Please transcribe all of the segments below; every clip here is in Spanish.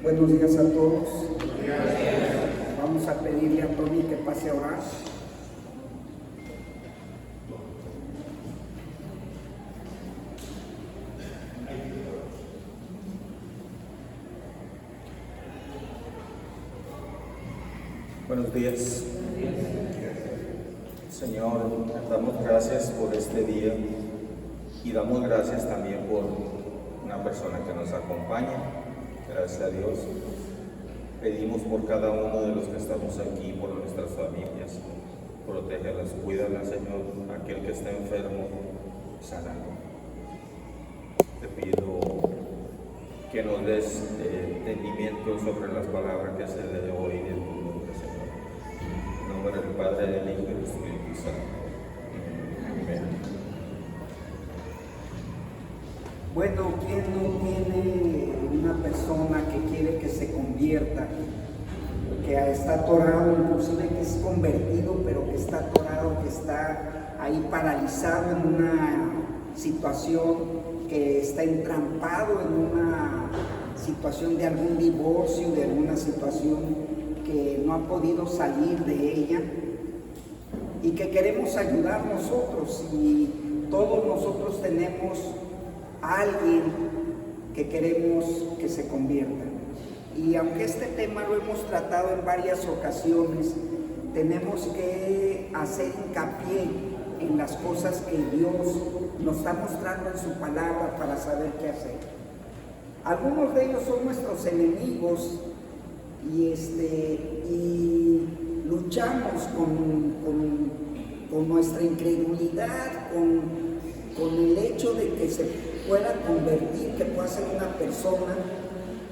Buenos días a todos. Vamos a pedirle a Tony que pase a orar. Buenos días. Señor, damos gracias por este día y damos gracias también por una persona que nos acompaña. Gracias a Dios. Pedimos por cada uno de los que estamos aquí, por nuestras familias. Protégelas, cuídalas, Señor. Aquel que está enfermo, sánalo. Te pido que nos des entendimiento sobre las palabras que se dé hoy de tu nombre, Señor. En nombre del Padre, del Hijo y del Espíritu Santo. Amén. Bueno, ¿quién no tiene una persona que quiere que se convierta, que está atorado, inclusive que es convertido, pero que está atorado, que está ahí paralizado en una situación, que está entrampado en una situación de algún divorcio, de alguna situación que no ha podido salir de ella y que queremos ayudar nosotros? Y todos nosotros tenemos a alguien que queremos que se convierta. Y aunque este tema lo hemos tratado en varias ocasiones, tenemos que hacer hincapié en las cosas que Dios nos está mostrando en su palabra para saber qué hacer. Algunos de ellos son nuestros enemigos y luchamos con nuestra incredulidad, con el hecho de que se pueda convertir, que pueda ser una persona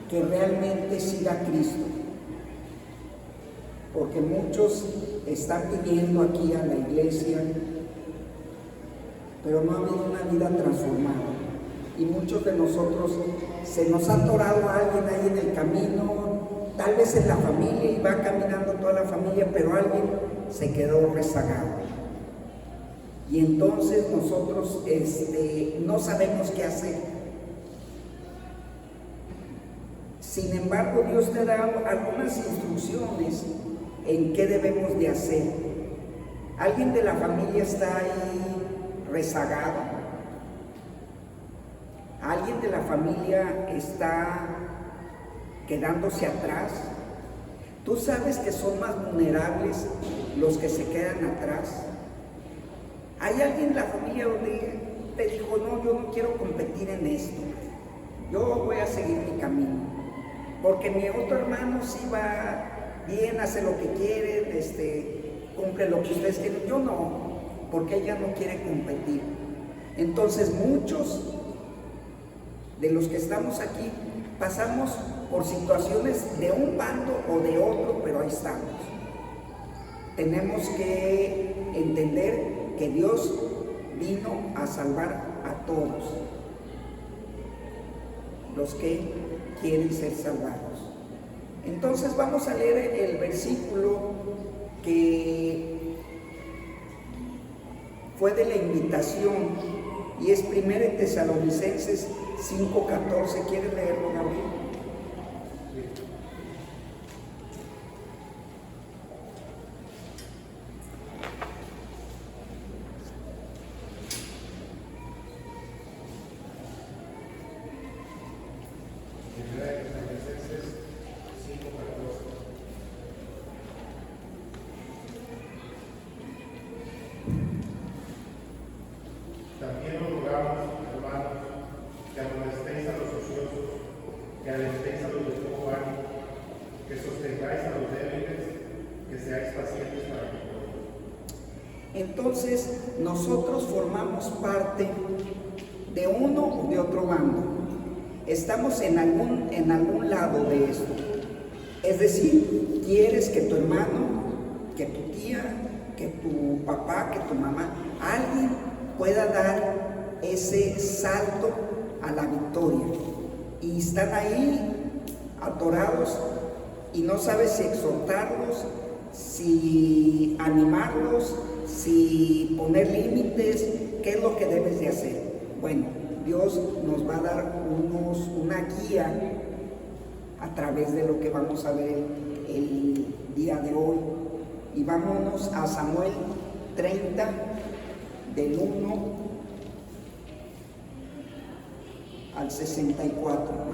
que realmente siga a Cristo. Porque muchos están viniendo aquí a la iglesia, pero no ha habido una vida transformada. Y muchos de nosotros se nos ha atorado a alguien ahí en el camino, tal vez en la familia, y va caminando toda la familia, pero alguien se quedó rezagado. Y entonces nosotros no sabemos qué hacer. Sin embargo, Dios te da algunas instrucciones en qué debemos de hacer. Alguien de la familia está ahí rezagado. Alguien de la familia está quedándose atrás. Tú sabes que son más vulnerables los que se quedan atrás. Hay alguien en la familia donde te dijo: no, yo no quiero competir en esto, yo voy a seguir mi camino, porque mi otro hermano sí va bien, hace lo que quiere, cumple lo que ustedes quieren, yo no, porque ella no quiere competir. Entonces muchos de los que estamos aquí pasamos por situaciones de un bando o de otro, pero ahí estamos. Tenemos que entender que Dios vino a salvar a todos los que quieren ser salvados. Entonces vamos a leer el versículo que fue de la invitación y es 1 Tesalonicenses 5:14. ¿Quieres leerlo, Gabriel? También os rogamos, hermanos, que amonestéis a los ociosos, que alentéis a los de poco ánimo, que sostengáis a los débiles, que seáis pacientes para con todos. Entonces, nosotros formamos parte de uno o de otro bando. Estamos en algún lado de esto. Es decir, quieres que tu hermano, que tu tía, que tu papá, que tu mamá, alguien pueda dar ese salto a la victoria. Y están ahí atorados y no sabes si exhortarlos, si animarlos, si poner límites, qué es lo que debes de hacer. Bueno, Dios nos va a dar una guía a través de lo que vamos a ver el día de hoy. Y vámonos a Samuel 30, del 1 al 64.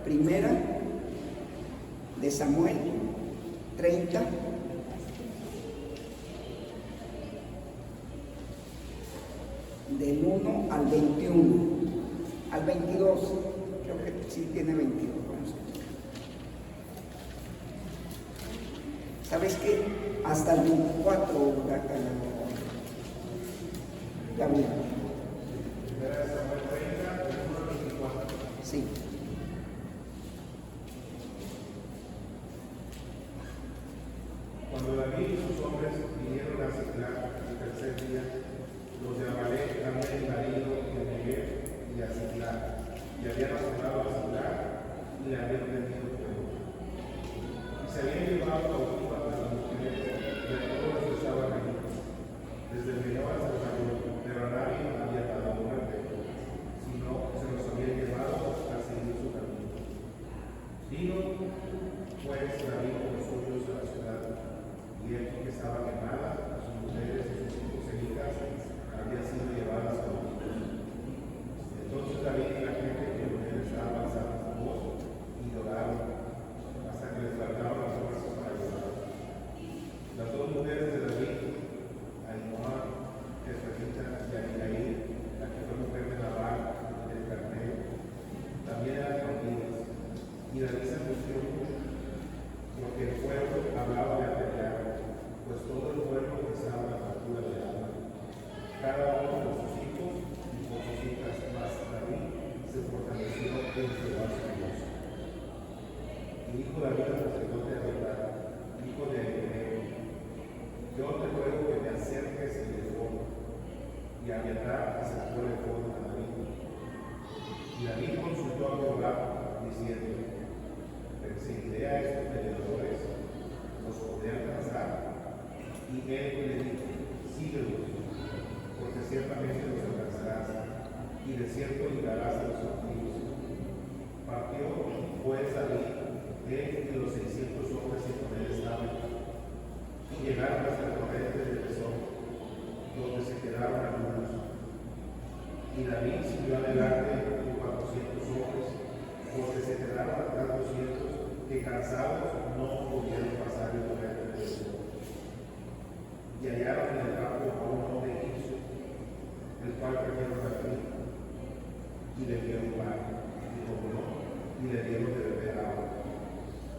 Primera de Samuel 30, del 1 al 21, al 22, creo que sí tiene 22. Vamos a ver. ¿Sabes qué? Hasta el 24, Gabriel. Sí. Cuando David y sus hombres vinieron a Siclag el tercer día, los de Amalec habían invadido de Negev y a Siclag, y habían asombrado a Siclag y le habían prendido fuego. Y se habían llevado cautivas a las mujeres y a todos los que estaban allí, desde el menor hasta el mayor, pero a nadie había dado muerte, sino se los habían llevado a seguir su camino. Vino pues David con los suyos a la ciudad, y aquí que estaba quemada, a sus mujeres y sus hijos e hijas habían sido llevadas a los hijos. Entonces David y la gente que con él estaba alzando su voz y lloraron hasta que les faltaban las fuerzas para llorar. Las dos mujeres de David, Ahinoam, Jezreelita, y Abigail, la que fue mujer de Nabal, el carnero, también eran cautivas, y David se angustió mucho, porque el pueblo hablaba de apedrear, pues todo el pueblo estaba a la altura de alma, cada uno con sus hijos y con sus hijas, mas David se fortaleció en Jehová su Dios. Y dijo David al sacerdote Abiatar, hijo de Ahimelech: yo te ruego que me acerques el efod. Y Abiatar acercó el efod a David. Y David consultó a Jehová, diciendo: ¿perseguiré a estos peleadores? ¿Los podré alcanzar? Y él le dijo: síguelos, porque ciertamente los alcanzarás, y de cierto librarás a los cautivos. Partió pues David, él y los 600 hombres que con él estaban, y llegaron hasta el torrente de Besor, donde se quedaron algunos. Y David siguió adelante con 400 hombres, porque se quedaron atrás 200 que cansados no pudieron pasar el torrente de Besor. Y hallaron en el campo a un hombre egipcio, el cual trajeron a David, y le dieron pan, y comió, y le dieron de beber agua.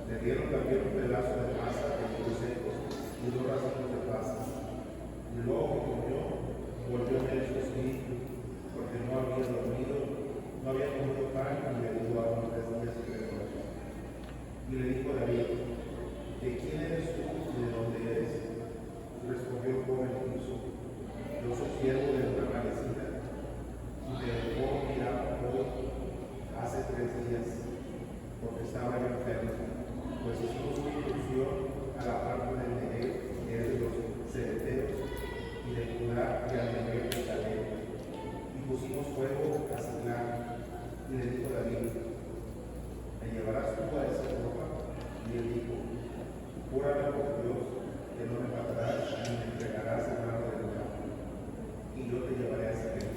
Le dieron también un pedazo de masa de higos secos y 2 racimos de pasas. Y luego que comió, volvió en su espíritu, porque no había dormido, no había comido pan, y le dio agua 3 días y 3 noches. Y le dijo a David: ¿de quién eres tú y de dónde eres? Respondió el joven egipcio: yo soy siervo de una malecita, y me dejó mirar hoy hace 3 días, porque estaba yo enfermo, pues hicimos una incursión a la parte del Negev, que es de los cereteros, y de Judá y al Negev de Caleb, y pusimos fuego a Siclag. Y le dijo David: ¿me llevarás tú a esa ropa? Y él dijo: júrame por Dios que no me matarás ni me entregarás en mano del campo, y yo te llevaré a Siclag.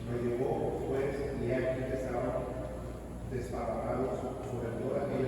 Lo llevó pues, y aquí que estaban desparramados sobre toda aquella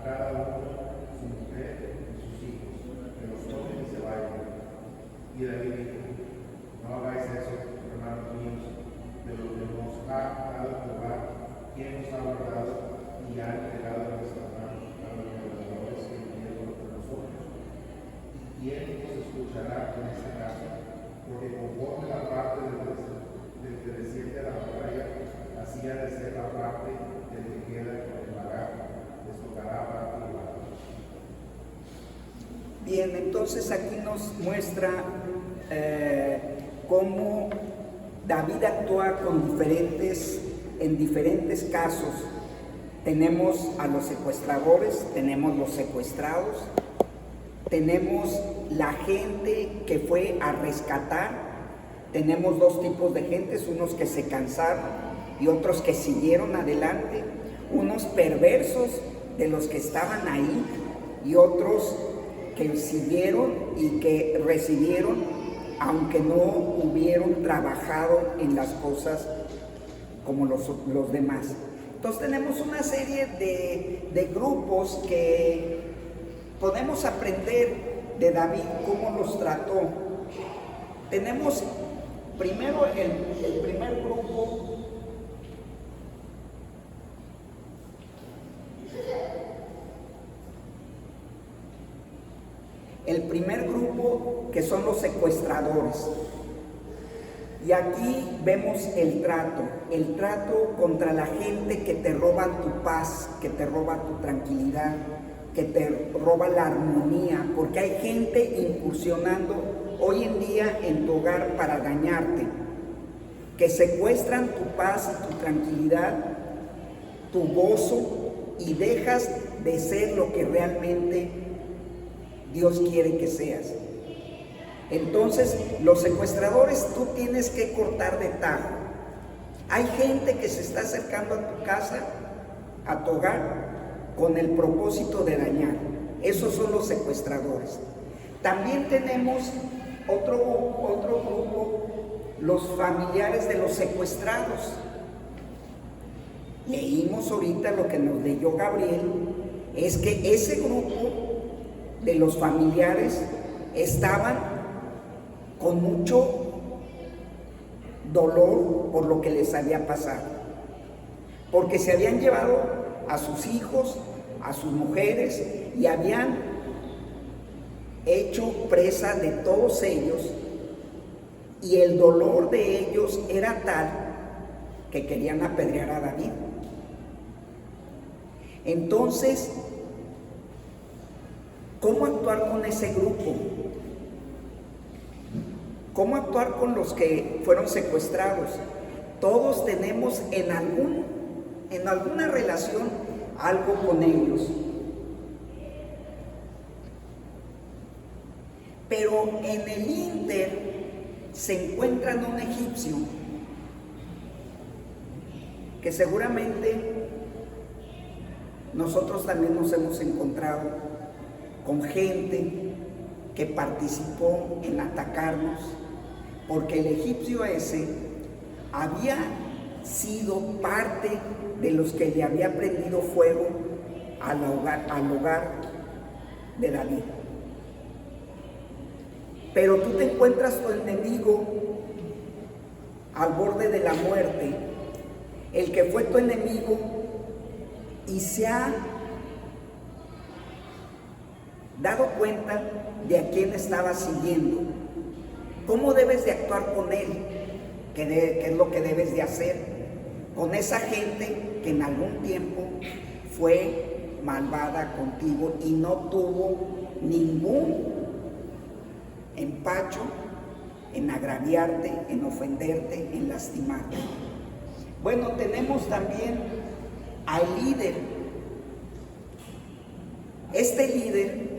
cada uno su mujer y sus hijos, que los tomen y se vayan. Y David dijo, no hagáis eso, hermanos míos, de lo que nos ha dado Jehová, quien nos ha guardado y ha entregado a nuestras manos a los gobernadores que vinieron contra nosotros. ¿Y quién nos escuchará en este caso? Porque conforme la parte del que desciende a la batalla, así ha de ser la parte del que queda con el vagar, les tocará parte igual. Bien, entonces aquí nos muestra cómo David actúa en diferentes casos. Tenemos a los secuestradores, tenemos los secuestrados, tenemos la gente que fue a rescatar. Tenemos dos tipos de gentes, unos que se cansaron y otros que siguieron adelante, unos perversos de los que estaban ahí y otros que siguieron y que recibieron, aunque no hubieron trabajado en las cosas como los demás. Entonces tenemos una serie de grupos que podemos aprender de David cómo los trató. Tenemos primero el primer grupo. El primer grupo, que son los secuestradores. Y aquí vemos el trato contra la gente que te roba tu paz, que te roba tu tranquilidad, que te roba la armonía, porque hay gente incursionando hoy en día en tu hogar para dañarte, que secuestran tu paz y tu tranquilidad, tu gozo, y dejas de ser lo que realmente Dios quiere que seas. Entonces, los secuestradores tú tienes que cortar de tajo. Hay gente que se está acercando a tu casa, a tu hogar, con el propósito de dañar. Esos son los secuestradores. También tenemos otro grupo, los familiares de los secuestrados. Leímos ahorita lo que nos leyó Gabriel, es que ese grupo de los familiares estaban con mucho dolor por lo que les había pasado, porque se habían llevado a sus hijos, a sus mujeres, y habían hecho presa de todos ellos, y el dolor de ellos era tal que querían apedrear a David. Entonces, ¿cómo actuar con ese grupo? ¿Cómo actuar con los que fueron secuestrados? Todos tenemos en alguna relación algo con ellos. Pero en el ínter se encuentran un egipcio que seguramente nosotros también nos hemos encontrado con gente que participó en atacarnos, porque el egipcio ese había sido parte de los que le había prendido fuego al hogar de David. Pero tú te encuentras tu enemigo al borde de la muerte, el que fue tu enemigo, y se ha dado cuenta de a quién estaba siguiendo. ¿Cómo debes de actuar con él? ¿Qué es lo que debes de hacer con esa gente que en algún tiempo fue malvada contigo y no tuvo ningún empacho en agraviarte, en ofenderte, en lastimarte? Bueno, tenemos también al líder. Este líder,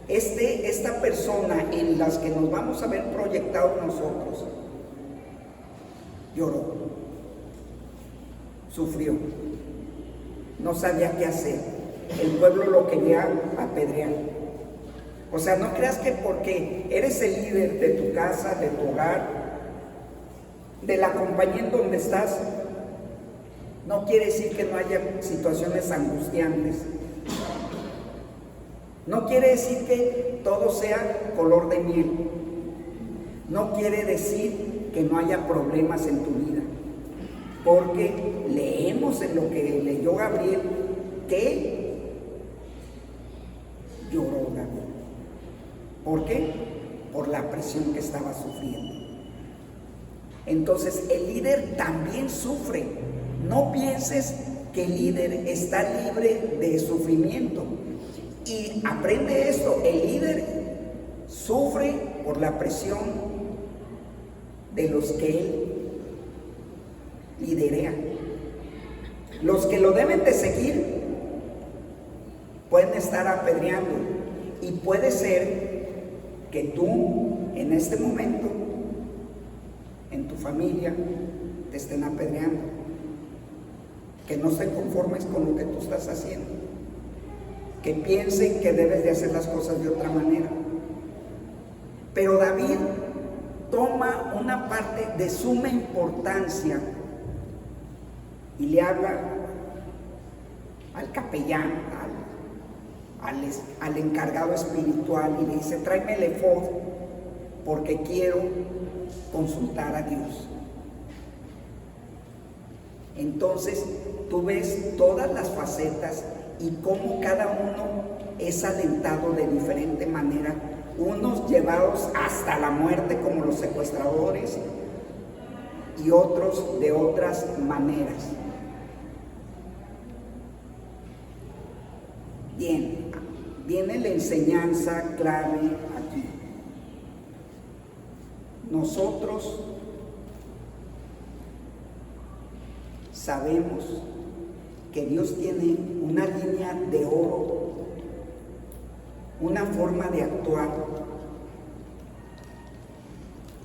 esta persona en las que nos vamos a ver proyectados nosotros, lloró, sufrió, no sabía qué hacer, el pueblo lo quería apedrear. O sea, no creas que porque eres el líder de tu casa, de tu hogar, de la compañía en donde estás, No quiere decir que no haya situaciones angustiantes. No quiere decir que todo sea color de miel. No quiere decir que no haya problemas en tu vida. Porque leemos en lo que leyó Gabriel que lloró Gabriel. ¿Por qué? Por la presión que estaba sufriendo. Entonces el líder también sufre. No pienses que el líder está libre de sufrimiento. Y aprende esto, el líder sufre por la presión de los que él liderea. Los que lo deben de seguir pueden estar apedreando, y puede ser que tú en este momento en tu familia te estén apedreando, que no estén conformes con lo que tú estás haciendo, que piensen que debes de hacer las cosas de otra manera. Pero David toma una parte de suma importancia y le habla al capellán, al encargado espiritual, y le dice: tráeme el efod porque quiero consultar a Dios. Entonces tú ves todas las facetas y cómo cada uno es alentado de diferente manera, unos llevados hasta la muerte como los secuestradores y otros de otras maneras. Bien, viene la enseñanza clave aquí. Nosotros sabemos que Dios tiene una línea de oro, una forma de actuar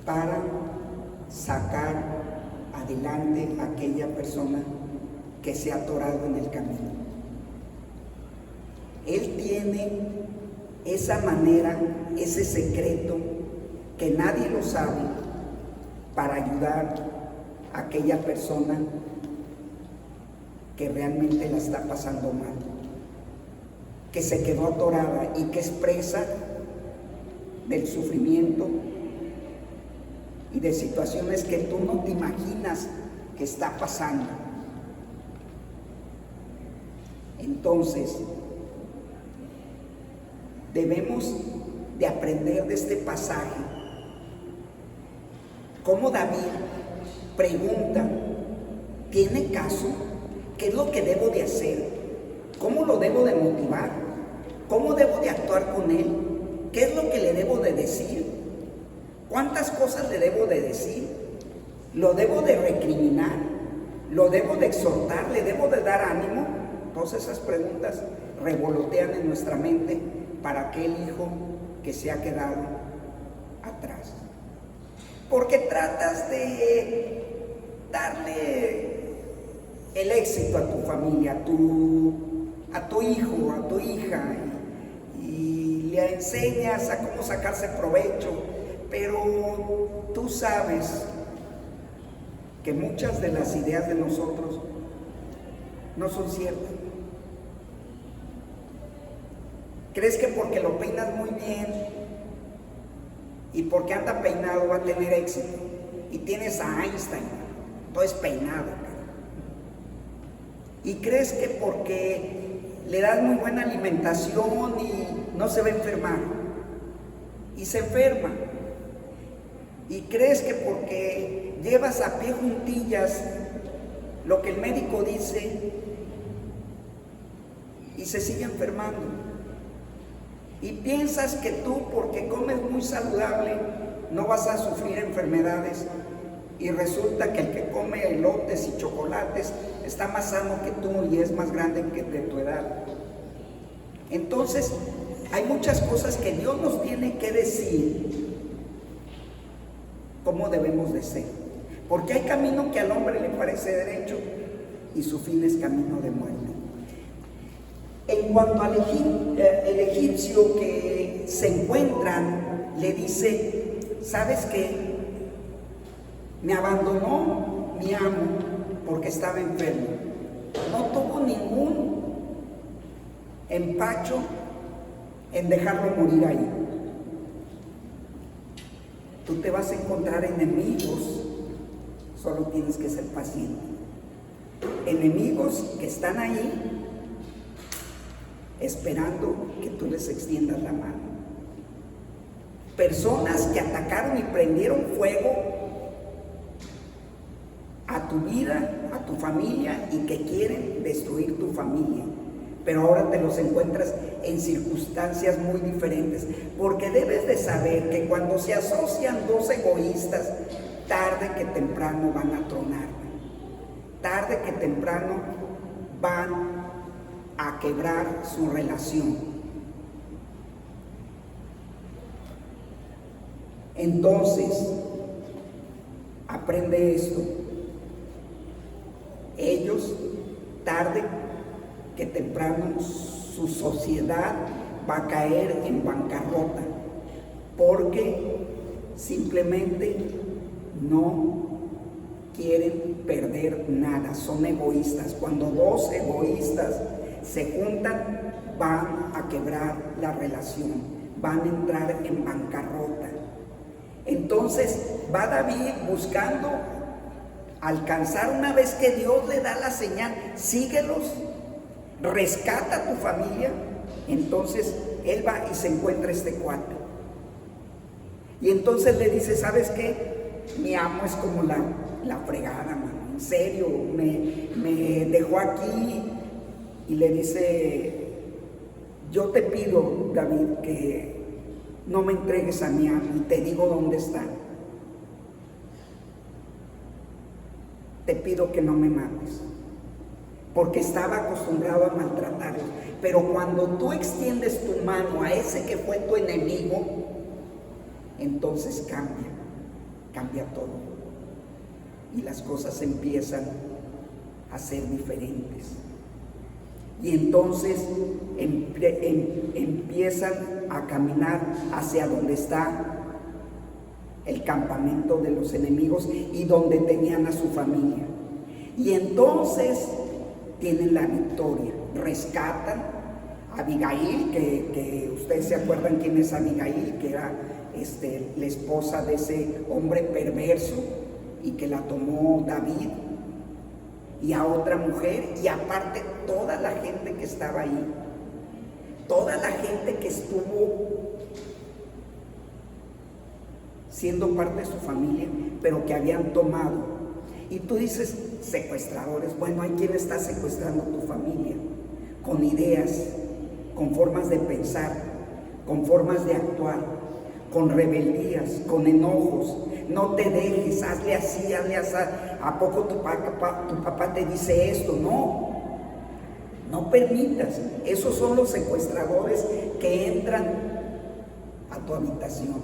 para sacar adelante a aquella persona que se ha atorado en el camino. Él tiene esa manera, ese secreto que nadie lo sabe, para ayudar a aquella persona que realmente la está pasando mal, que se quedó atorada y que es presa del sufrimiento y de situaciones que tú no te imaginas que está pasando. Entonces, debemos de aprender de este pasaje cómo David pregunta: ¿tiene caso? ¿Qué es lo que debo de hacer? ¿Cómo lo debo de motivar? ¿Cómo debo de actuar con él? ¿Qué es lo que le debo de decir? ¿Cuántas cosas le debo de decir? ¿Lo debo de recriminar? ¿Lo debo de exhortar? ¿Le debo de dar ánimo? Todas esas preguntas revolotean en nuestra mente para aquel hijo que se ha quedado atrás. Porque tratas de darle el éxito a tu familia, a tu hijo, a tu hija, y le enseñas a cómo sacarse provecho, pero tú sabes que muchas de las ideas de nosotros no son ciertas. ¿Crees que porque lo peinas muy bien y porque anda peinado va a tener éxito? Y tienes a Einstein, todo es peinado. ¿Y crees que porque le das muy buena alimentación y no se va a enfermar? Y se enferma. ¿Y crees que porque llevas a pie juntillas lo que el médico dice y se sigue enfermando? Y piensas que tú, porque comes muy saludable, no vas a sufrir enfermedades, y resulta que el que come elotes y chocolates está más sano que tú y es más grande que de tu edad. Entonces, hay muchas cosas que Dios nos tiene que decir cómo debemos de ser, porque hay camino que al hombre le parece derecho y su fin es camino de muerte. En cuanto al el egipcio que se encuentran, le dice: ¿sabes qué? Me abandonó mi amo porque estaba enfermo. no tuvo ningún empacho en dejarlo morir ahí. Tú te vas a encontrar enemigos, solo tienes que ser paciente. Enemigos que están ahí esperando que tú les extiendas la mano. Personas que atacaron y prendieron fuego a tu vida, a tu familia, y que quieren destruir tu familia. Pero ahora te los encuentras en circunstancias muy diferentes, porque debes de saber que cuando se asocian dos egoístas, tarde que temprano van a tronar, tarde que temprano van a quebrar su relación. Entonces, aprende esto. Ellos, tarde que temprano, su sociedad va a caer en bancarrota, porque simplemente no quieren perder nada, son egoístas. Cuando dos egoístas se juntan, van a quebrar la relación, van a entrar en bancarrota. Entonces va David buscando alcanzar, una vez que Dios le da la señal, síguelos, rescata a tu familia. Entonces él va y se encuentra este cuate, y entonces le dice: ¿sabes qué? Mi amo es como la fregada, mano. En serio, me dejó aquí. Y le dice: yo te pido, David, que no me entregues a mi amo, y te digo dónde está. Te pido que no me mates, porque estaba acostumbrado a maltratarlos. Pero cuando tú extiendes tu mano a ese que fue tu enemigo, entonces cambia todo, y las cosas empiezan a ser diferentes. Y entonces empiezan a caminar hacia donde está el campamento de los enemigos y donde tenían a su familia. Y entonces tienen la victoria, rescatan a Abigail, que ustedes se acuerdan quién es Abigail, que era la esposa de ese hombre perverso y que la tomó David, y a otra mujer, y aparte toda la gente que estaba ahí, toda la gente que estuvo siendo parte de su familia, pero que habían tomado. Y tú dices: secuestradores. Bueno, hay quien está secuestrando tu familia, con ideas, con formas de pensar, con formas de actuar, con rebeldías, con enojos. No te dejes, hazle así, hazle así. ¿A poco tu papá te dice esto? No permitas. Esos son los secuestradores que entran a tu habitación,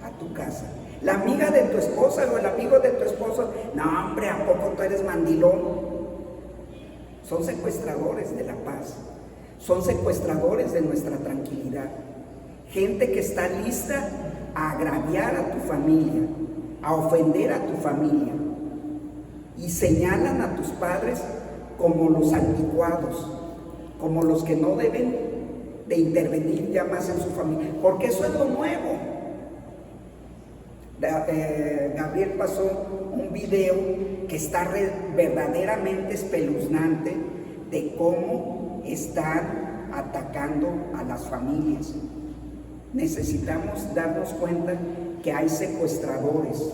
a tu casa. La amiga de tu esposa o el amigo de tu esposo: no, hombre, ¿a poco tú eres mandilón? Son secuestradores de la paz, son secuestradores de nuestra tranquilidad. Gente que está lista a agraviar a tu familia, a ofender a tu familia, y señalan a tus padres como los anticuados, como los que no deben de intervenir ya más en su familia, porque eso es lo nuevo. Gabriel pasó un video que está verdaderamente espeluznante de cómo están atacando a las familias. Necesitamos darnos cuenta que hay secuestradores,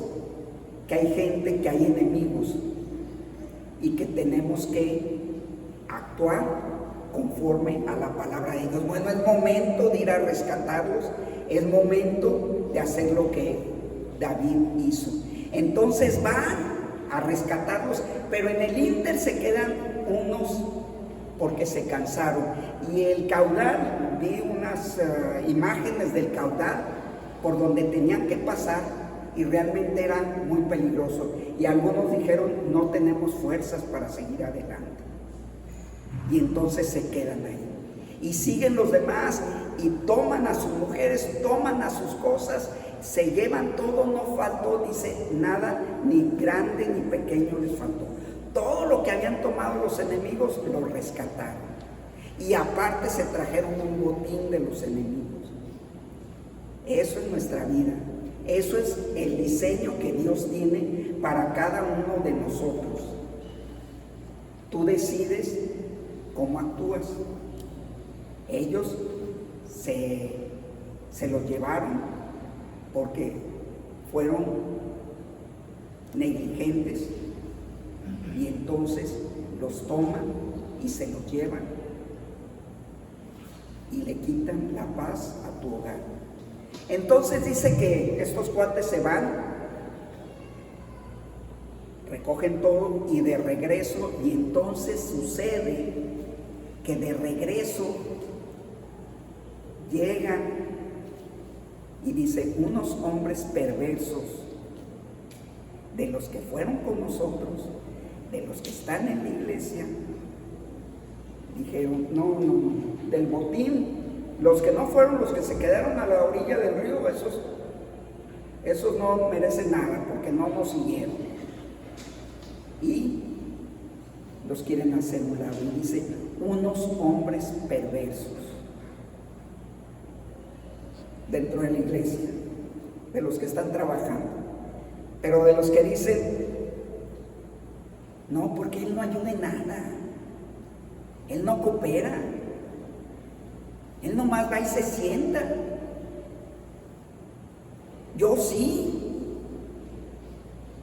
que hay gente, que hay enemigos, y que tenemos que actuar conforme a la palabra de Dios. Bueno, es momento de ir a rescatarlos, es momento de hacer lo que David hizo. Entonces van a rescatarlos, pero en el ínter se quedan unos porque se cansaron. Y el caudal, vi unas imágenes del caudal por donde tenían que pasar, y realmente era muy peligroso. Y algunos dijeron: no tenemos fuerzas para seguir adelante. Y entonces se quedan ahí. Y siguen los demás y toman a sus mujeres, toman a sus cosas, se llevan todo, no faltó, dice, nada, ni grande ni pequeño les faltó. Todo lo que habían tomado los enemigos lo rescataron. Y aparte se trajeron un botín de los enemigos. Eso es nuestra vida. Eso es el diseño que Dios tiene para cada uno de nosotros. Tú decides cómo actúas. Ellos se lo llevaron porque fueron negligentes y entonces los toman y se los llevan y le quitan la paz a tu hogar. Entonces dice que estos cuates se van, recogen todo y de regreso, y entonces sucede que de regreso llegan y dice, unos hombres perversos, de los que fueron con nosotros, de los que están en la iglesia, dijeron, no, del botín, los que no fueron, los que se quedaron a la orilla del río, esos no merecen nada porque no nos siguieron. Y los quieren hacer un lado. Y dice, unos hombres perversos dentro de la iglesia, de los que están trabajando, pero de los que dicen, no, porque él no ayuda en nada, él no coopera, él nomás va y se sienta. Yo sí,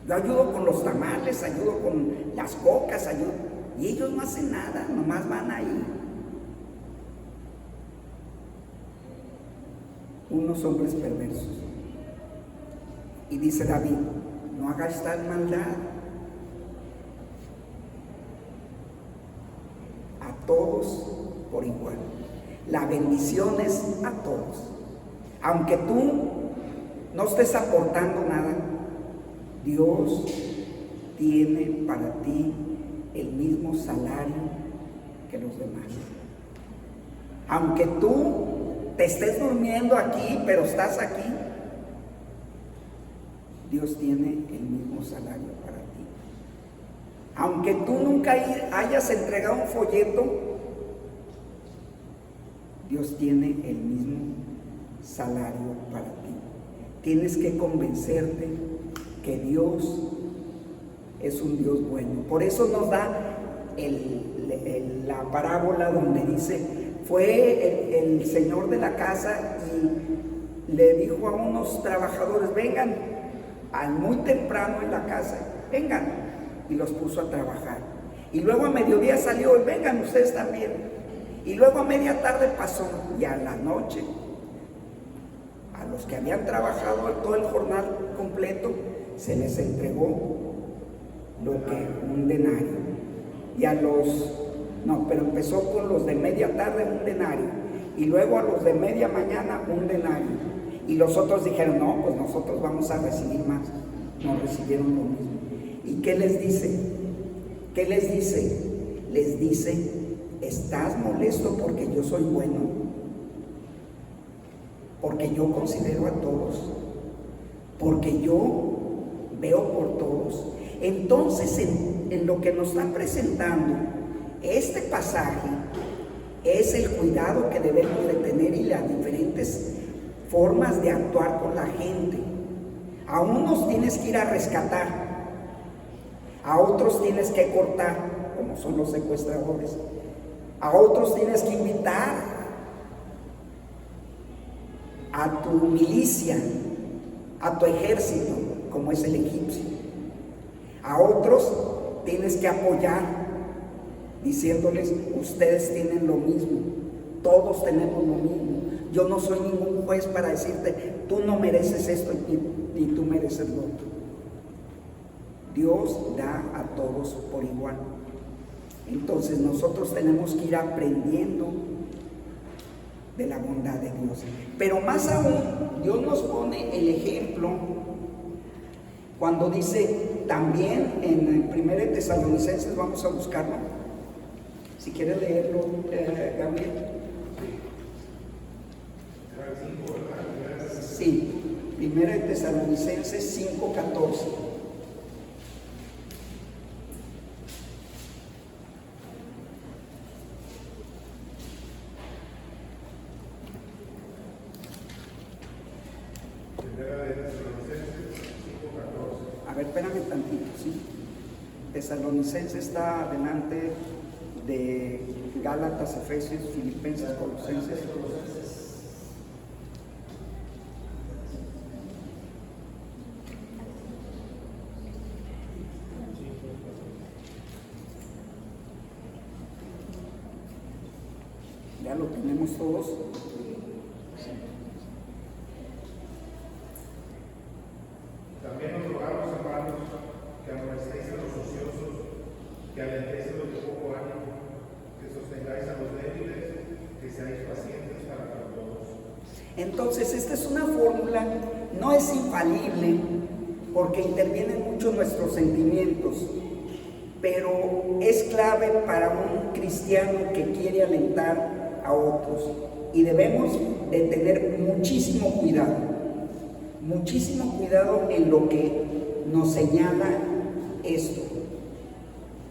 yo ayudo con los tamales, ayudo con las cocas, ayudo, y ellos no hacen nada, nomás van ahí. Unos hombres perversos. Y dice David, no hagáis tal maldad. A todos por igual. La bendición es a todos. Aunque tú no estés aportando nada, Dios tiene para ti el mismo salario que los demás. Aunque tú te estés durmiendo aquí, pero estás aquí, Dios tiene el mismo salario para ti. Aunque tú nunca hayas entregado un folleto, Dios tiene el mismo salario para ti. Tienes que convencerte que Dios es un Dios bueno. Por eso nos da la parábola donde dice, fue el señor de la casa y le dijo a unos trabajadores, vengan, muy temprano en la casa, vengan, y los puso a trabajar. Y luego a mediodía salió, vengan ustedes también. Y luego a media tarde pasó, y a la noche, a los que habían trabajado todo el jornal completo, se les entregó un denario. Y a pero empezó con los de media tarde un denario, y luego a los de media mañana un denario. Y los otros dijeron, no, pues nosotros vamos a recibir más. No recibieron lo mismo. ¿Y qué les dice? ¿Qué les dice? Les dice, ¿estás molesto porque yo soy bueno? Porque yo considero a todos, porque yo veo por todos. Entonces, en lo que nos está presentando este pasaje es el cuidado que debemos de tener y las diferentes formas de actuar con la gente. A unos tienes que ir a rescatar, a otros tienes que cortar, como son los secuestradores, a otros tienes que invitar a tu milicia, a tu ejército, como es el egipcio. A otros tienes que apoyar, diciéndoles, ustedes tienen lo mismo, todos tenemos lo mismo. Yo no soy ningún juez para decirte, tú no mereces esto ni tú mereces lo otro. Dios da a todos por igual. Entonces nosotros tenemos que ir aprendiendo de la bondad de Dios. Pero más aún, Dios nos pone el ejemplo cuando dice también en 1 Tesalonicenses, vamos a buscarlo, si quieres leerlo, Gabriel. Sí, 1 Tesalonicenses 5:14. ver, espérame tantito, ¿sí? Tesalonicenses está delante de Gálatas, Efesios, Filipenses, Colosenses. Ya lo tenemos todos. También os rogamos, hermanos, que amonestéis a los ociosos, que alentéis a los de poco ánimo, que sostengáis a los débiles, que seáis pacientes para con todos. Entonces, esta es una fórmula, no es infalible, porque intervienen mucho nuestros sentimientos, pero es clave para un cristiano que quiere alentar a otros, y debemos de tener muchísimo cuidado en lo que nos señala esto.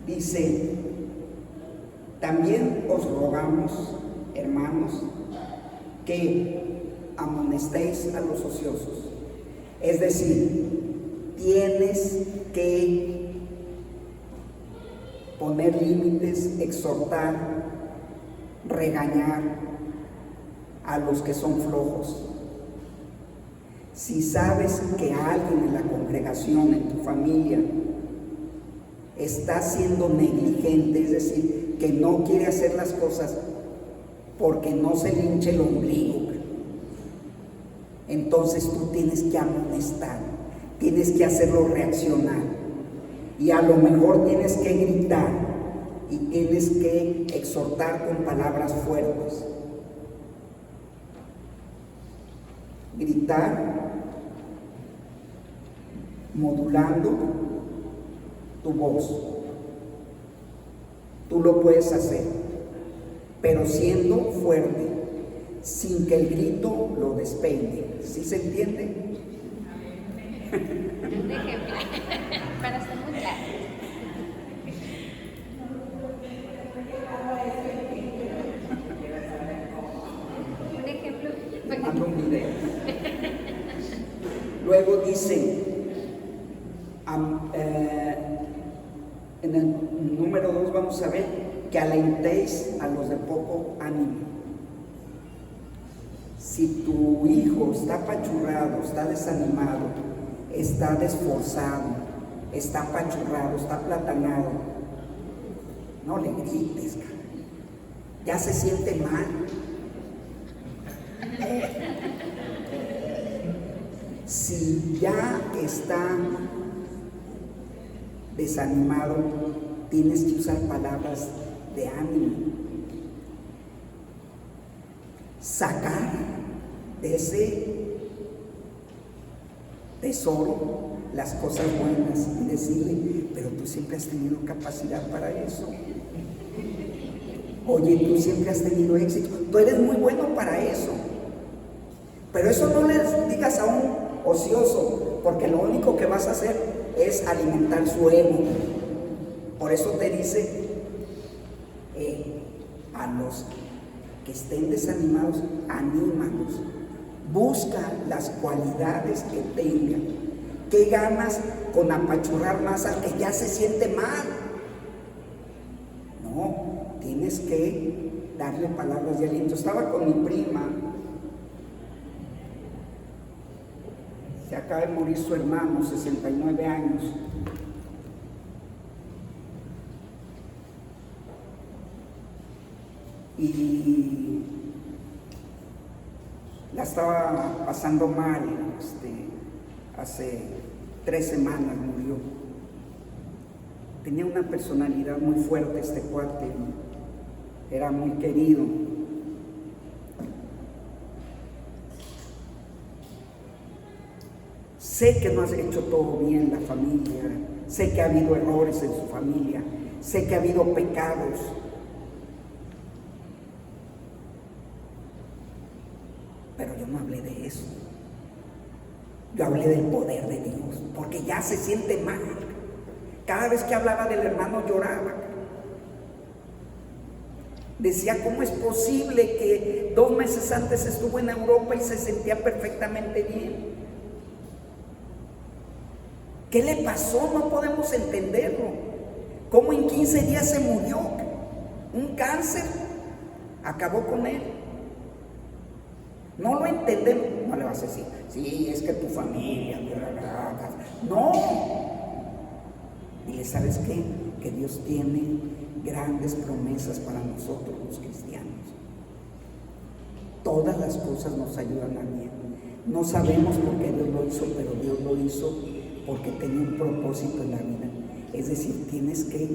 Dice, también os rogamos, hermanos, que amonestéis a los ociosos. Es decir, tienes que poner límites, exhortar, regañar a los que son flojos. Si sabes que alguien en la congregación, en tu familia, está siendo negligente, es decir, que no quiere hacer las cosas porque no se le hinche el ombligo, entonces tú tienes que amonestar, tienes que hacerlo reaccionar, y a lo mejor tienes que gritar y tienes que exhortar con palabras fuertes. Gritar modulando tu voz. Tú lo puedes hacer, pero siendo fuerte, sin que el grito lo despeine. ¿Sí se entiende? Un ejemplo, para ser muy claro. Un ejemplo. Mando un video. Luego dice, en el número 2 vamos a ver que alentéis a los de poco ánimo. Si tu hijo está apachurrado, está desanimado, está desforzado, está apachurrado, está aplatanado, no le grites, ya se siente mal. Si ya está desanimado, tienes que usar palabras de ánimo. Sacar de ese tesoro las cosas buenas y decirle, pero tú siempre has tenido capacidad para eso. Oye, tú siempre has tenido éxito, tú eres muy bueno para eso. Pero eso no les digas a un ocioso, porque lo único que vas a hacer es alimentar su ego. Por eso te dice, a los que estén desanimados, anímalos, busca las cualidades que tengan. ¿Qué ganas con apachurrar más al que ya se siente mal? No, tienes que darle palabras de aliento. Estaba con mi prima, se acaba de morir su hermano, 69 años. Y la estaba pasando mal, hace 3 semanas murió. Tenía una personalidad muy fuerte este cuate, era muy querido. Sé que no has hecho todo bien la familia, sé que ha habido errores en su familia, sé que ha habido pecados. Pero yo no hablé de eso. Yo hablé del poder de Dios, porque ya se siente mal. Cada vez que hablaba del hermano lloraba. Decía, ¿cómo es posible que 2 meses antes estuvo en Europa y se sentía perfectamente bien? ¿Qué le pasó? No podemos entenderlo. ¿Cómo en 15 días se murió? Un cáncer acabó con él. No lo entendemos. No le vas a decir, sí, es que tu familia, no. Dile, ¿sabes qué? Que Dios tiene grandes promesas para nosotros los cristianos. Todas las cosas nos ayudan a bien. No sabemos por qué Dios lo hizo, pero Dios lo hizo porque tenía un propósito en la vida. Es decir, tienes que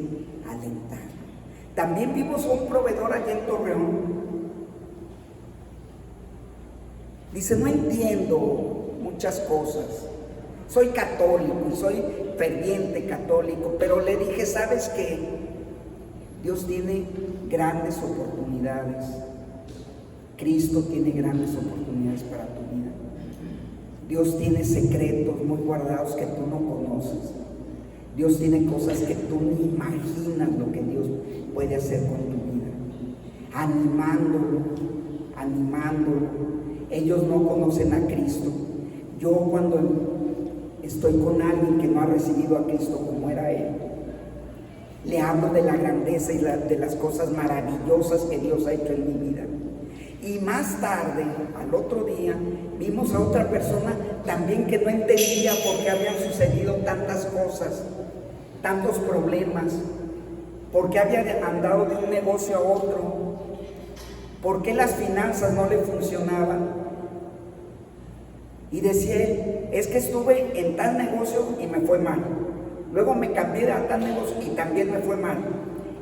alentar. También vimos a un proveedor allá en Torreón. Dice, no entiendo muchas cosas. Soy católico y soy ferviente católico, pero le dije, ¿sabes qué? Dios tiene grandes oportunidades. Cristo tiene grandes oportunidades para tu vida. Dios tiene secretos muy guardados que tú no conoces. Dios tiene cosas que tú ni imaginas lo que Dios puede hacer con tu vida. Animándolo. Ellos no conocen a Cristo. Yo cuando estoy con alguien que no ha recibido a Cristo como era Él, le hablo de la grandeza y de las cosas maravillosas que Dios ha hecho en mi vida. Y más tarde, al otro día, vimos a otra persona también que no entendía por qué habían sucedido tantas cosas, tantos problemas, por qué había andado de un negocio a otro, por qué las finanzas no le funcionaban. Y decía él, es que estuve en tal negocio y me fue mal. Luego me cambié a tal negocio y también me fue mal.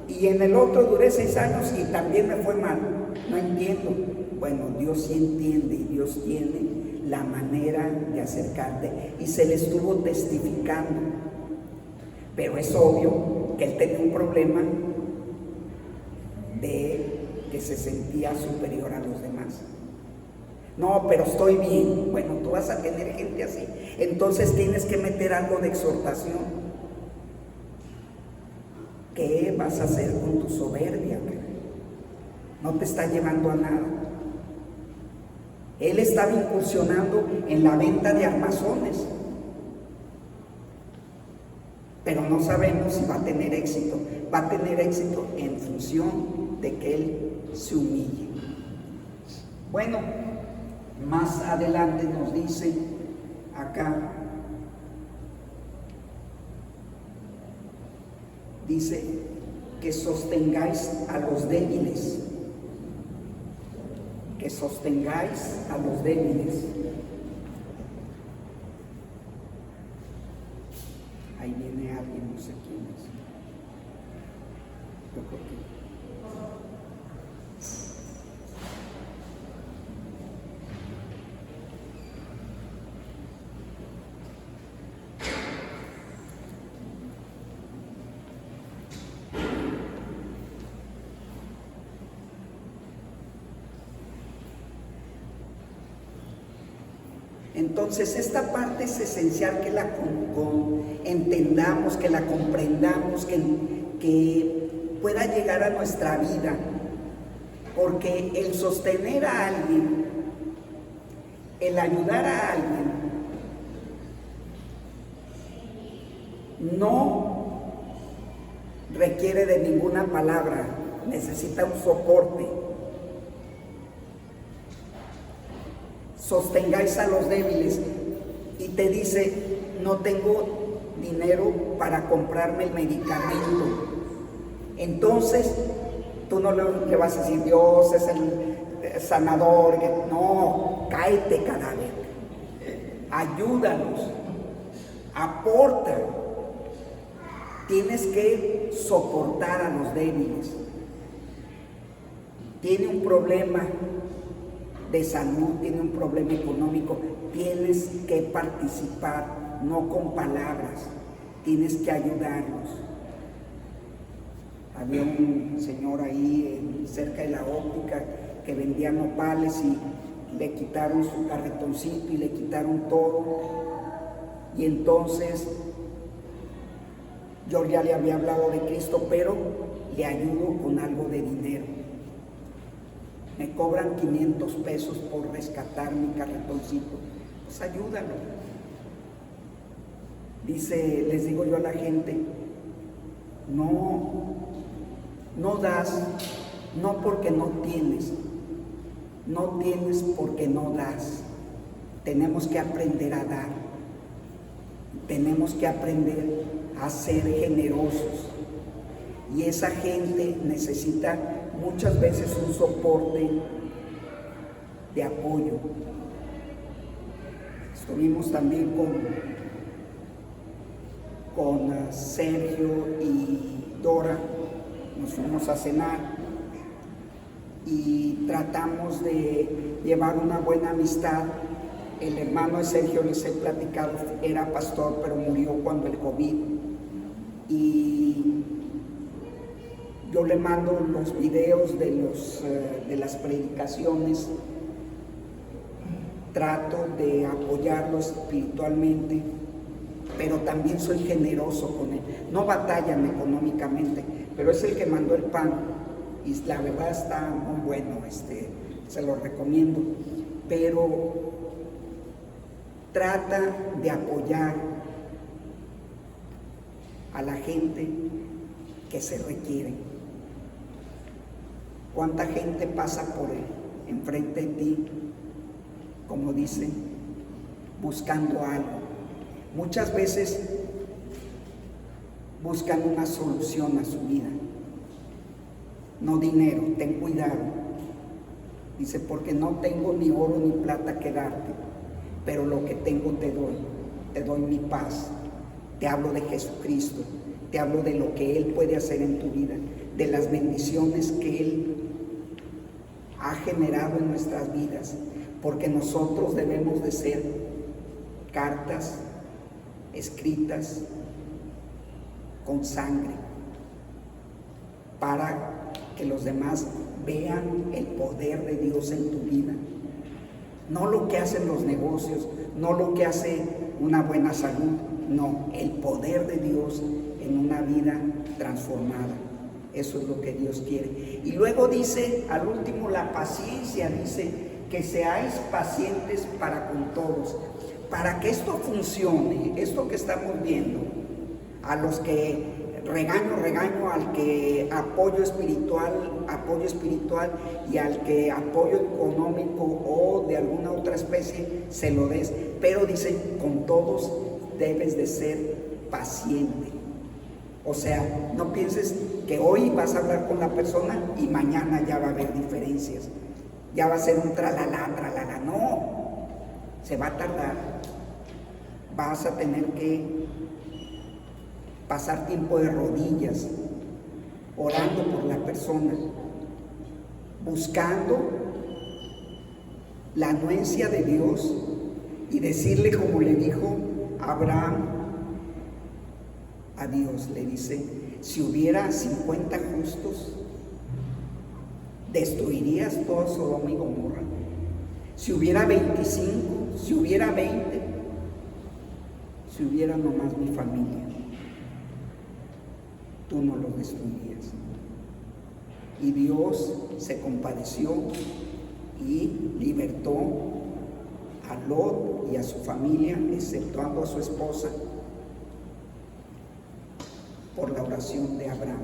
Y en el otro duré 6 años y también me fue mal. No entiendo. Bueno, Dios sí entiende y Dios tiene la manera de acercarte. Y se le estuvo testificando. Pero es obvio que él tenía un problema de que se sentía superior a los demás. No, pero estoy bien. Bueno, tú vas a tener gente así. Entonces tienes que meter algo de exhortación. ¿Qué vas a hacer con tu soberbia? No te está llevando a nada. Él estaba incursionando en la venta de armazones, pero no sabemos si va a tener éxito. Va a tener éxito en función de que él se humille. Bueno, más adelante nos dice acá, dice que sostengáis a los débiles, que sostengáis a los débiles. Ahí viene alguien, no sé quién es. Yo creo que... Entonces esta parte es esencial que la entendamos, que la comprendamos, que pueda llegar a nuestra vida, porque el sostener a alguien, el ayudar a alguien, no requiere de ninguna palabra, necesita un soporte. Sostengáis a los débiles, y te dice, no tengo dinero para comprarme el medicamento. Entonces tú no le vas a decir, Dios es el sanador. No, cáete cada vez, ayúdanos, aporta. Tienes que soportar a los débiles. Tiene un problema de salud, tiene un problema económico, tienes que participar, no con palabras, tienes que ayudarlos. Había un señor ahí cerca de la óptica que vendía nopales y le quitaron su carretoncito y le quitaron todo, y entonces yo ya le había hablado de Cristo, pero le ayudo con algo de dinero. Me cobran 500 pesos por rescatar mi carretoncito. Pues ayúdalo. Dice, les digo yo a la gente, no das, no porque no tienes porque no das. Tenemos que aprender a dar, tenemos que aprender a ser generosos, y esa gente necesita muchas veces un soporte de apoyo. Estuvimos también con Sergio y Dora, nos fuimos a cenar y tratamos de llevar una buena amistad. El hermano de Sergio, les he platicado, era pastor, pero murió cuando el COVID, y yo le mando los videos de las predicaciones. Trato de apoyarlo espiritualmente, pero también soy generoso con él. No batallan económicamente, pero es el que mandó el pan y la verdad está muy bueno, se lo recomiendo. Pero trata de apoyar a la gente que se requiere. ¿Cuánta gente pasa por él, enfrente de ti, como dicen, buscando algo? Muchas veces buscan una solución a su vida, no dinero. Ten cuidado. Dice, porque no tengo ni oro ni plata que darte, pero lo que tengo te doy mi paz. Te hablo de Jesucristo, te hablo de lo que Él puede hacer en tu vida, de las bendiciones que Él ha generado en nuestras vidas, porque nosotros debemos de ser cartas escritas con sangre para que los demás vean el poder de Dios en tu vida. No lo que hacen los negocios, no lo que hace una buena salud, no, el poder de Dios en una vida transformada. Eso es lo que Dios quiere. Y luego dice, al último, la paciencia. Dice que seáis pacientes para con todos. Para que esto funcione, esto que estamos viendo, a los que regaño, al que apoyo espiritual, y al que apoyo económico o de alguna otra especie, se lo des. Pero dice, con todos debes de ser paciente. O sea, no pienses que hoy vas a hablar con la persona y mañana ya va a haber diferencias. Ya va a ser un tralala. No, se va a tardar. Vas a tener que pasar tiempo de rodillas, orando por la persona, buscando la anuencia de Dios y decirle, como le dijo Abraham a Dios, le dice, si hubiera 50 justos, ¿destruirías toda Sodoma y Gomorra? Si hubiera 25, si hubiera 20, si hubiera nomás mi familia, tú no los destruirías. Y Dios se compadeció y libertó a Lot y a su familia, exceptuando a su esposa, por la oración de Abraham.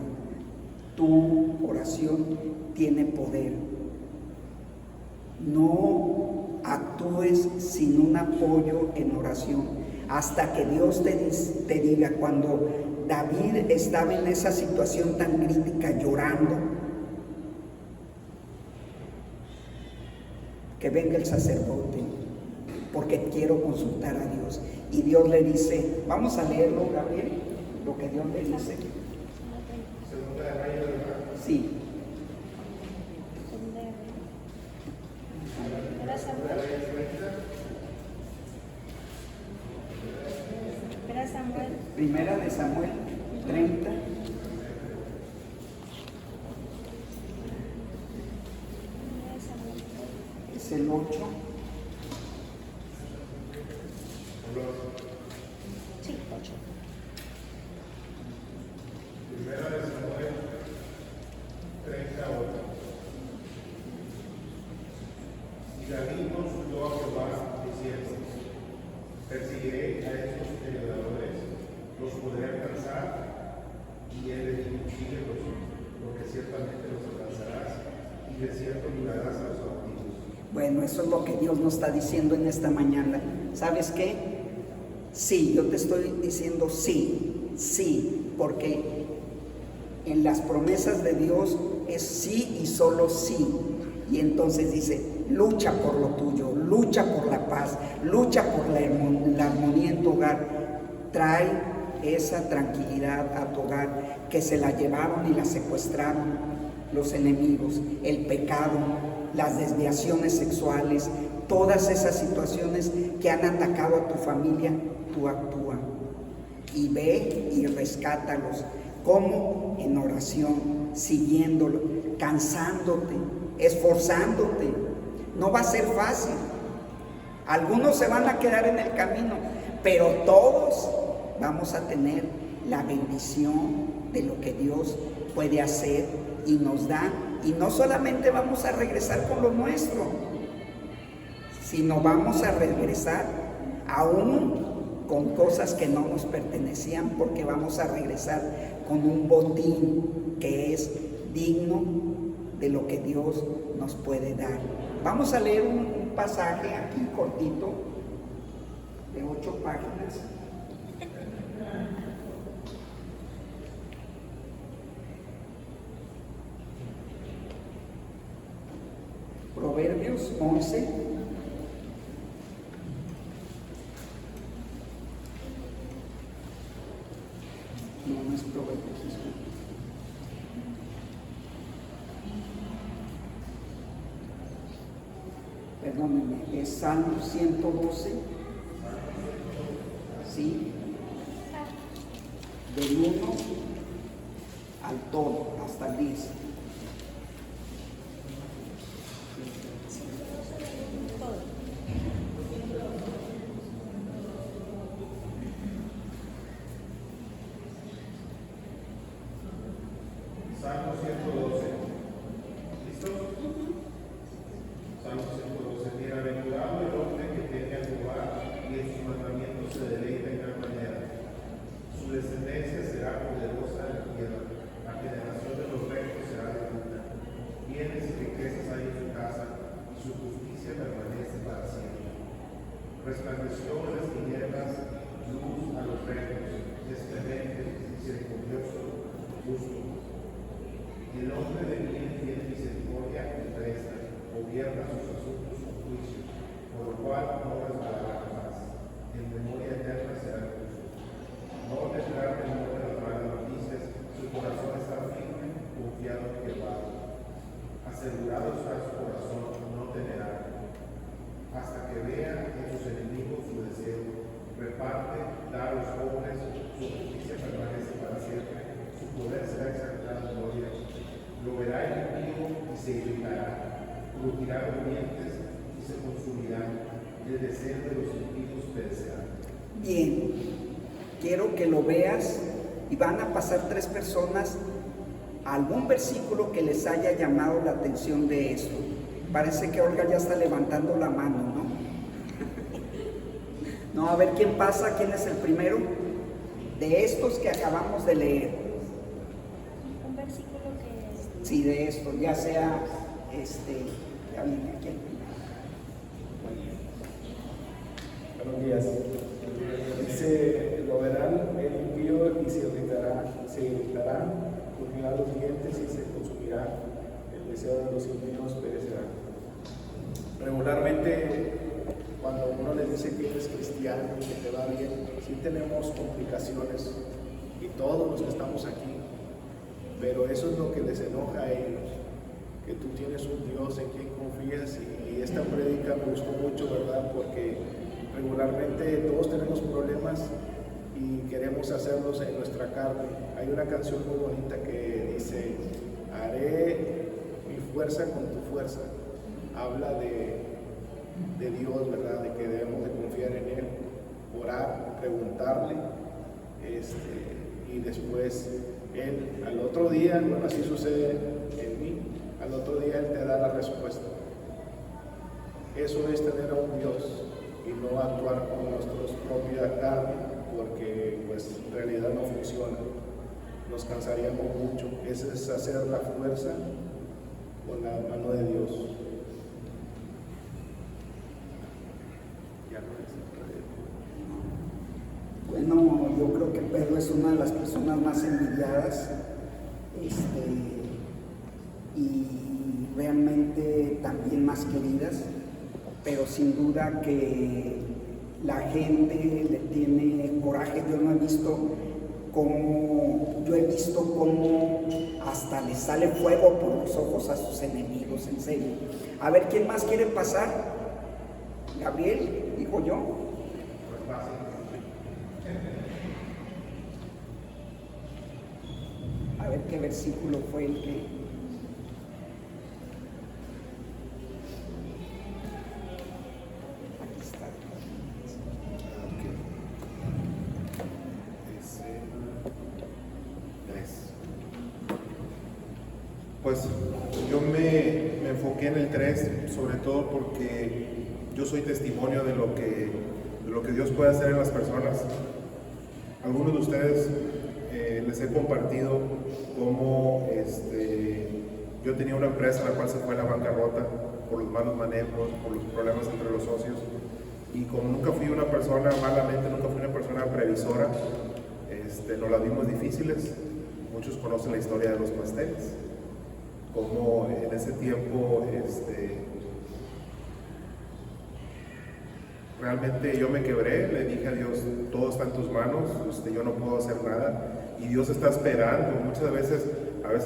Tu oración tiene poder. No actúes sin un apoyo en oración hasta que Dios te diga. Cuando David estaba en esa situación tan crítica, llorando, que venga el sacerdote, porque quiero consultar a Dios. Y Dios le dice, vamos a leerlo, Gabriel, lo que Dios le dice. Segunda de Reyes, ¿verdad? Sí. Primera de Samuel 30. Es el 8. Sí, 8. Primera de Samuel 38. Y David consultó a Jehová diciendo, perseguiré a estos ayudadores los podré alcanzar. Y él le dijo, síguelos, porque ciertamente los alcanzarás y de cierto librarás a los cautivos. Bueno, eso es lo que Dios nos está diciendo en esta mañana. ¿Sabes qué? Sí, yo te estoy diciendo sí, porque en las promesas de Dios es sí y solo sí. Y entonces dice, lucha por lo tuyo, lucha por la paz, lucha por la armonía en tu hogar. Trae esa tranquilidad a tu hogar que se la llevaron y la secuestraron los enemigos, el pecado, las desviaciones sexuales, todas esas situaciones que han atacado a tu familia. Tú actúa y ve y rescátalos. ¿Cómo? En oración, siguiéndolo, cansándote, esforzándote. No va a ser fácil. Algunos se van a quedar en el camino, pero todos vamos a tener la bendición de lo que Dios puede hacer y nos da. Y no solamente vamos a regresar con lo nuestro, sino vamos a regresar aún con cosas que no nos pertenecían, porque vamos a regresar con un botín que es digno de lo que Dios nos puede dar. Vamos a leer un pasaje aquí cortito de 8 páginas. Proverbios 11. No es Proverbios, disculpe. Perdónenme, es Salmo 112, ¿sí? Del 1 al todo, hasta el 10. Salmo 112. ¿Listo? Salmo 112. Bienaventurado el hombre que teme a Jehová y en sus mandamientos se deleita en gran manera. Su descendencia será poderosa en la tierra. La generación de los rectos será bendita. Bienes y riquezas hay en su casa, y su justicia permanece para siempre. Resplandeció en las tinieblas luz a los rectos, es clemente, misericordioso, justo. El hombre de bien tiene misericordia y presta, gobierna sus asuntos con juicio, por lo cual no resbalará jamás. En memoria eterna será justo. No tendrá temor de las malas noticias, su corazón está firme, confiado en Jehová. Asegurado está su corazón, no temerá. Hasta que vea en sus enemigos su deseo, reparte, da a los pobres, su justicia permanece para siempre, su poder será exaltado en gloria. Lo verá el impío y se irritará, crujirá los dientes y se consumirán, el deseo de los impíos perecerá. Bien, quiero que lo veas y van a pasar 3 personas a algún versículo que les haya llamado la atención de esto. Parece que Olga ya está levantando la mano, ¿no? No, a ver quién pasa, quién es el primero de estos que acabamos de leer. Un versículo que Sí, de esto, ya sea, ya viene aquí el primero. Buenos días. Dice, lo verán el impío y se irritará, crujirá los dientes y se consumirá, el deseo de los impíos perecerá. Regularmente, cuando uno les dice que eres cristiano y que te va bien, sí tenemos complicaciones, y todos los que estamos aquí, pero eso es lo que les enoja a ellos, que tú tienes un Dios en quien confías, y esta prédica me gustó mucho, ¿verdad? Porque regularmente todos tenemos problemas y queremos hacerlos en nuestra carne. Hay una canción muy bonita que dice, haré mi fuerza con tu fuerza. Habla de Dios, ¿verdad? De que debemos de confiar en Él, orar, preguntarle, y después Él, al otro día, bueno, así sucede en mí, al otro día Él te da la respuesta. Eso es tener a un Dios y no actuar con nuestra propia carne, porque pues en realidad no funciona. Nos cansaríamos mucho. Ese es hacer la fuerza con la mano de Dios. Ya no es. Bueno, yo creo que Pedro es una de las personas más envidiadas y realmente también más queridas, pero sin duda que la gente le tiene coraje. Yo he visto cómo hasta le sale fuego por los ojos a sus enemigos, en serio. A ver, ¿quién más quiere pasar? Gabriel, digo yo. A ver qué versículo fue el que... Aquí está. Pues yo me enfoqué en el 3, sobre todo porque yo soy testimonio de lo que Dios puede hacer en las personas. Algunos de ustedes les he compartido cómo yo tenía una empresa la cual se fue a la bancarrota por los malos manejos, por los problemas entre los socios, y como nunca fui una persona, malamente nunca fui una persona previsora, nos las vimos difíciles. Muchos conocen la historia de los pasteles, como en ese tiempo realmente yo me quebré, le dije a Dios, todo está en tus manos, yo no puedo hacer nada, y Dios está esperando. Muchas veces,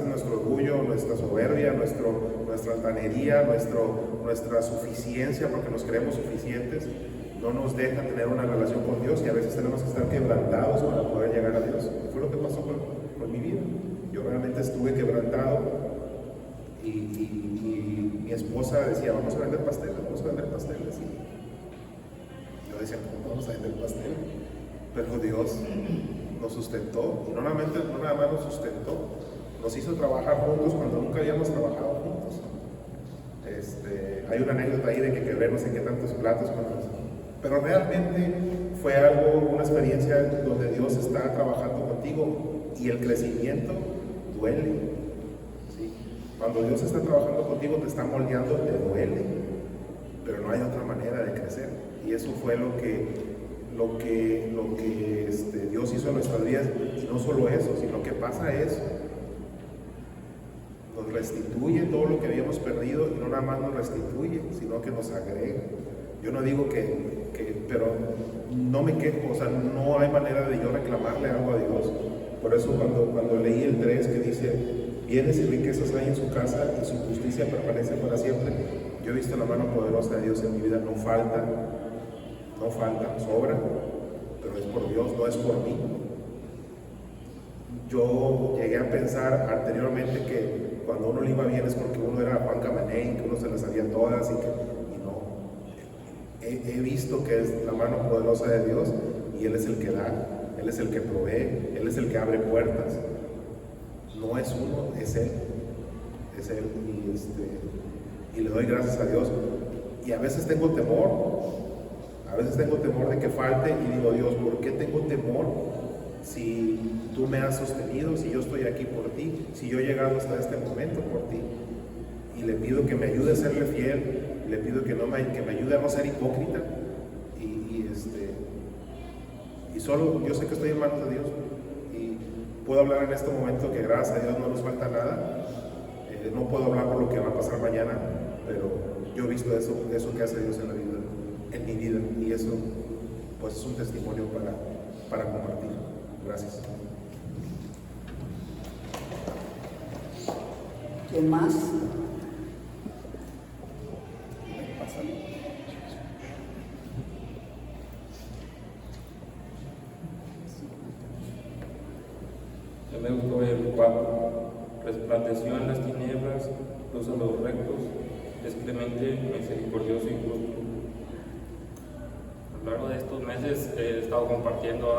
nuestro orgullo, nuestra soberbia, nuestra altanería, nuestra suficiencia, porque nos creemos suficientes, no nos deja tener una relación con Dios, y a veces tenemos que estar quebrantados para poder llegar a Dios. Fue lo que pasó con mi vida. Yo realmente estuve quebrantado, y mi esposa decía, vamos a vender pasteles, y yo decía, ¿cómo vamos a vender pasteles? Pero Dios nos sustentó, y no nada más nos sustentó, nos hizo trabajar juntos cuando nunca habíamos trabajado juntos. Hay una anécdota ahí de que quebré no sé qué tantos platos, pero realmente fue una experiencia donde Dios está trabajando contigo, y el crecimiento duele. ¿Sí? Cuando Dios está trabajando contigo, te está moldeando, te duele, pero no hay otra manera de crecer. Y eso fue lo que Dios hizo en nuestras vidas. Y no solo eso, sino que pasa eso, nos restituye todo lo que habíamos perdido, y no nada más nos restituye, sino que nos agrega. Yo no digo pero no me quejo, o sea, no hay manera de yo reclamarle algo a Dios. Por eso cuando leí el 3 que dice, bienes y riquezas hay en su casa y su justicia permanece para siempre, yo he visto la mano poderosa de Dios en mi vida. No falta, sobra, pero es por Dios, no es por mí. Yo llegué a pensar anteriormente que cuando uno le iba bien es porque uno era Juan Camaney, que uno se las sabía todas, y no. He visto que es la mano poderosa de Dios, y Él es el que da, Él es el que provee, Él es el que abre puertas. No es uno, es Él. Y le doy gracias a Dios. Y a veces tengo temor de que falte, y digo, Dios, ¿por qué tengo temor si tú me has sostenido, si yo estoy aquí por ti, si yo he llegado hasta este momento por ti? Y le pido que me ayude a serle fiel, le pido que me ayude a no ser hipócrita, y solo yo sé que estoy en manos de Dios, y puedo hablar en este momento que gracias a Dios no nos falta nada. No puedo hablar por lo que va a pasar mañana, pero yo he visto eso que hace Dios en mi vida, y eso pues es un testimonio para compartir. Gracias. ¿Quién más? Me gustó el 4. Resplandeció en las tinieblas, luz a los rectos, es clemente, misericordioso y justo. A lo largo de estos meses he estado compartiendo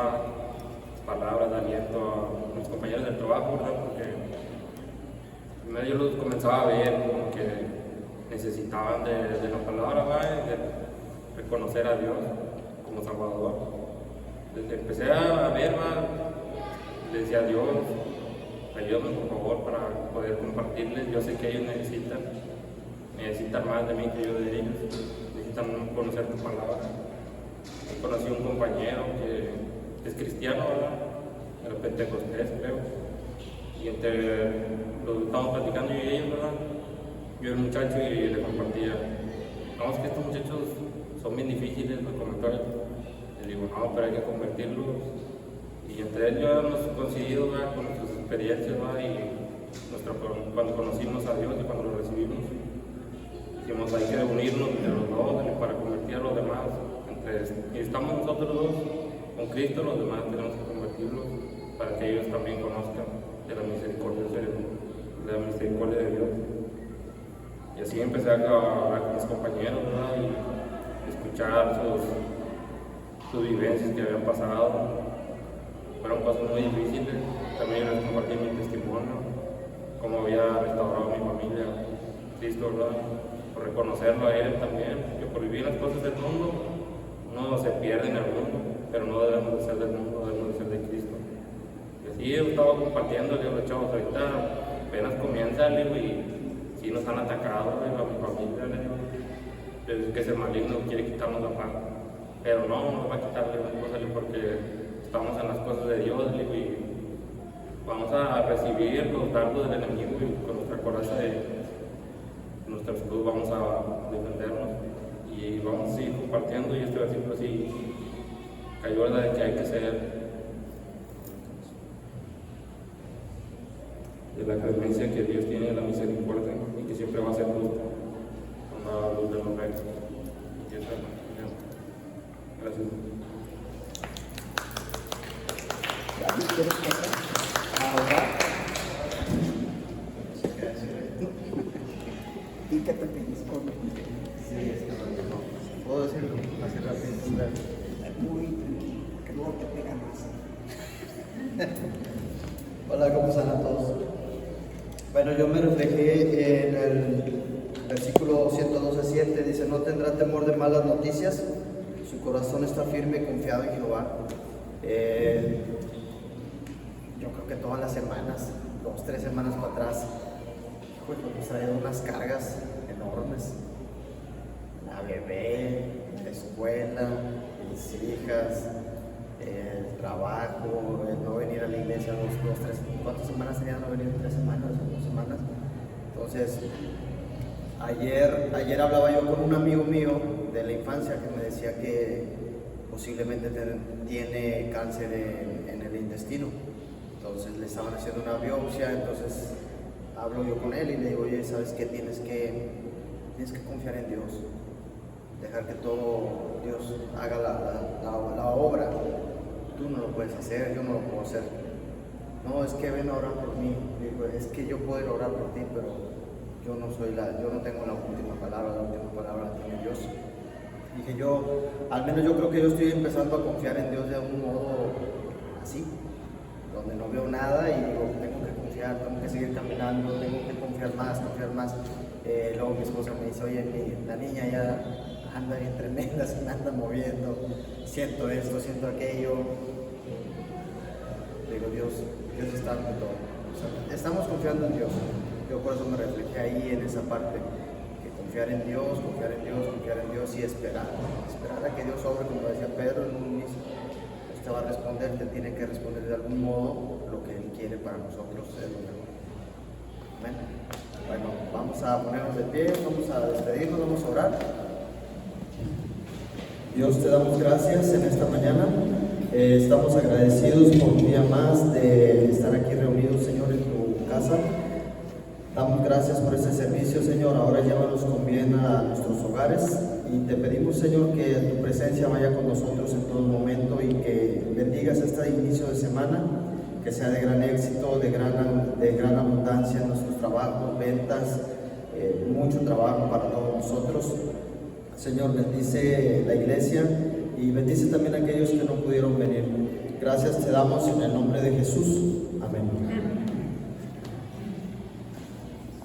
palabras de aliento a mis compañeros del trabajo, ¿verdad? Porque primero yo los comenzaba a ver como que necesitaban de la palabra, ¿verdad? De reconocer a Dios como Salvador. Desde empecé a ver, le decía a Dios, ayúdame por favor para poder compartirles. Yo sé que ellos necesitan más de mí que yo de ellos, necesitan conocer tu palabra. Conocí a un compañero que es cristiano, ¿verdad? Era pentecostés, creo. Y entre los estábamos platicando yo y ellos, ¿verdad? Yo era un muchacho y le compartía. No, es que estos muchachos son bien difíciles, me comentó él. Le digo, no, pero hay que convertirlos. Y entre ellos hemos coincidido, ¿verdad? Con nuestras experiencias, ¿verdad? Y cuando conocimos a Dios y cuando lo recibimos, dijimos, hay que unirnos entre los dos para convertir a los demás. Y estamos nosotros dos con Cristo, los demás tenemos que convertirlos para que ellos también conozcan de la misericordia de Dios. Y así empecé a hablar con mis compañeros, ¿verdad? Y escuchar sus vivencias que habían pasado. Fueron cosas muy difíciles. También les compartí mi testimonio, cómo había restaurado a mi familia, Cristo, ¿verdad? Por reconocerlo a Él también, que por vivir las cosas del mundo, uno se pierde en el mundo, pero no debemos de ser del mundo, debemos de ser de Cristo. Y así yo estaba compartiendo, le digo, chavos, ahorita apenas comienza, le digo, y sí nos han atacado, le digo, a mi familia, le digo, es que ese maligno quiere quitarnos la paz, pero no nos va a quitarle las cosas, le digo, porque estamos en las cosas de Dios, le digo, y vamos a recibir los dardos del enemigo y con nuestra coraza de nuestra escudo vamos a defendernos. Y vamos a seguir compartiendo, y este versículo sí cayó de que hay que ser de la creencia que Dios tiene de la misericordia y que siempre va a ser justo con la luz de los rectos. Gracias. ¿Quieres pasar a orar? ¿Y qué te pides con ¿Puedo decirlo? Así rápido. muy tranquilo, que luego te pega más? Hola, ¿cómo están a todos? Bueno, yo me reflejé en el versículo 112:7, dice, no tendrá temor de malas noticias, su corazón está firme y confiado en Jehová. Yo creo que todas las semanas, 2-3 semanas para atrás, pues nos traído unas cargas enormes. La bebé, la escuela, mis hijas, el trabajo, el no venir a la iglesia 2-3, ¿cuántas semanas tenía no venir? 3 semanas o 2 semanas. Entonces, ayer hablaba yo con un amigo mío de la infancia que me decía que posiblemente tiene cáncer en el intestino. Entonces le estaban haciendo una biopsia, entonces hablo yo con él y le digo, oye, ¿sabes qué? Tienes que confiar en Dios, dejar que todo Dios haga la obra. Tú no lo puedes hacer, yo no lo puedo hacer. No, es que ven a orar por mí. Digo, es que yo puedo orar por ti, pero yo no tengo la última palabra la tiene Dios. Dije al menos yo creo que yo estoy empezando a confiar en Dios de un modo así, donde no veo nada y digo, tengo que confiar, tengo que seguir caminando, tengo que confiar más. Luego mi esposa me dice, oye, la niña ya anda bien tremenda, se me anda moviendo, siento esto, siento aquello. Digo, Dios está en todo. O sea, estamos confiando en Dios. Yo por eso me reflejé ahí en esa parte, que confiar en Dios y esperar a que Dios obre, como decía Pedro en un inicio. Te va a responder, te tiene que responder de algún modo lo que Él quiere para nosotros, es lo mejor. Amén. Bueno, vamos a ponernos de pie, vamos a despedirnos, vamos a orar. Dios, te damos gracias en esta mañana. Estamos agradecidos por un día más de estar aquí reunidos, Señor, en tu casa. Damos gracias por este servicio, Señor. Ahora llévanos con bien a nuestros hogares y te pedimos, Señor, que tu presencia vaya con nosotros en todo momento y que bendigas este inicio de semana, que sea de gran éxito, de gran abundancia en nuestros trabajos, ventas, mucho trabajo para todos nosotros. Señor, bendice la iglesia y bendice también a aquellos que no pudieron venir. Gracias te damos en el nombre de Jesús. Amén.